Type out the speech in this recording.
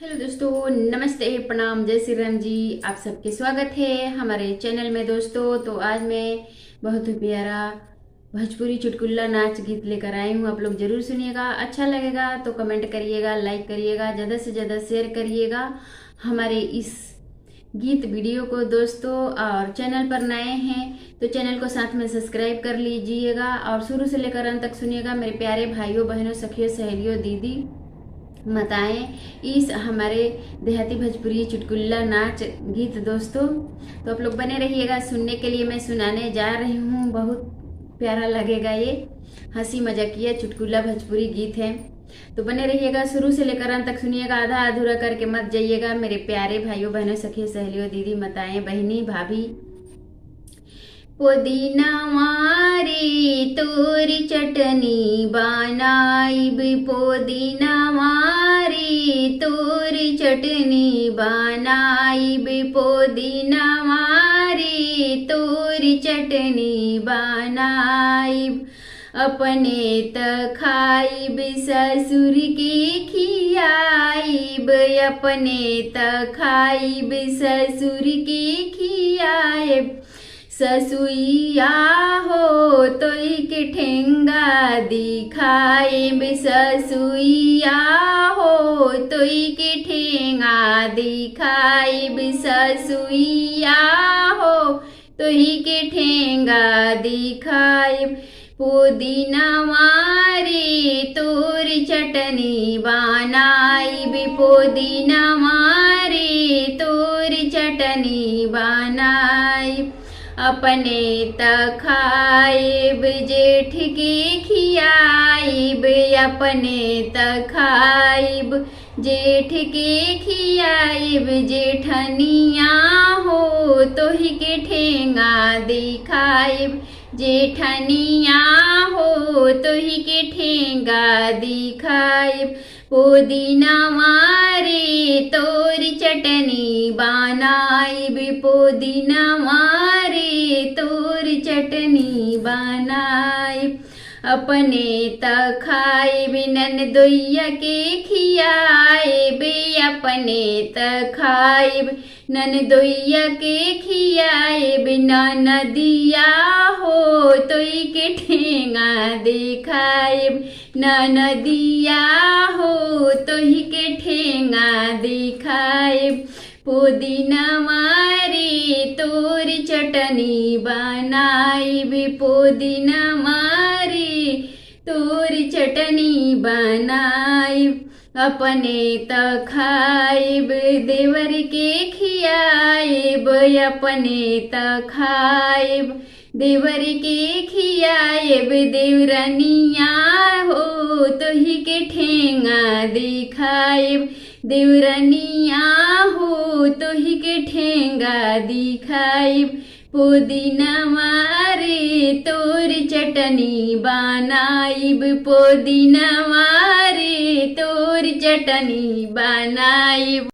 Hello दोस्तों, नमस्ते, प्रणाम, जय श्री राम जी। आप सबके स्वागत है हमारे चैनल में दोस्तों। तो आज मैं बहुत ही प्यारा भोजपुरी चुटकुला नाच गीत लेकर आई हूँ। आप लोग जरूर सुनिएगा, अच्छा लगेगा तो कमेंट करिएगा, लाइक करिएगा, ज़्यादा से ज़्यादा शेयर करिएगा हमारे इस गीत वीडियो को दोस्तों। और चैनल पर नए हैं तो चैनल को साथ में सब्सक्राइब कर लीजिएगा और शुरू से लेकर अंत तक सुनिएगा मेरे प्यारे भाइयों, बहनों, सखियों, सहेलियों, दीदी माताएं इस हमारे देहाती भोजपुरी चुटकुला नाच गीत दोस्तों। तो आप लोग बने रहिएगा सुनने के लिए। मैं सुनाने जा रही हूँ, बहुत प्यारा लगेगा। ये हंसी मजाकिया चुटकुला भोजपुरी गीत है, तो बने रहिएगा, शुरू से लेकर अंत तक सुनिएगा। आधा अधूरा करके मत जाइएगा मेरे प्यारे भाइयों, बहनों, सखियों, सहेलियों, दीदी माताएं, बहनी, भाभी। पुदीना मारी तोरी चटनी बनाइब, पुदीना मारी तोरी चटनी बनाइब, पुदीना मारी तोरी चटनी बनाइब। अपने त खाइब ससुर के खियाइब, अपने त खाइब ससुर के खियाइब। ससुइया हो तोई के ठेंगा दिखाइब, ससुइया हो तोई के ठेंगा दिखाइब, ससुइया हो तोई के ठेंगा दिखाइब। पुदीना मारी तोरी चटनी बनाइब, पुदीना मारी तोरी चटनी बनाइब। अपने त खाइब जेठ के खियाइब, अपने त खाइब जेठ के खियाइब। जेठनिया हो तोही के ठेंगा दिखाइब, जेठनिया हो तोही के ठेंगा दिखाइब। पुदीना मारी तोरी चटनी बनाइब, पुदीना मारी तोरी चटनी बनाइब। अपने त खाइब ननदोइया के खियाइब, अपने त खाइब ननदोइया के खियाइब। ननदिया हो तोई के ठेंगा दिखाइब, ननदिया हो तोही के ठेंगा दिखाइब। पुदीना मारी तोरी चटनी बनाइब, पुदीना मारी तोरी चटनी बनाइब। अपने त खाइब देवर के खियाइब, अपने त खाइब देवर के खियाइब। देवरनिया हो तोही के ठेंगा दिखाइब, देवरनिया हो तोही के ठेंगा दिखाइब। पुदीना मारी तोरी चटनी बनाइब, पुदीना मारी तोरी चटनी बनाइब।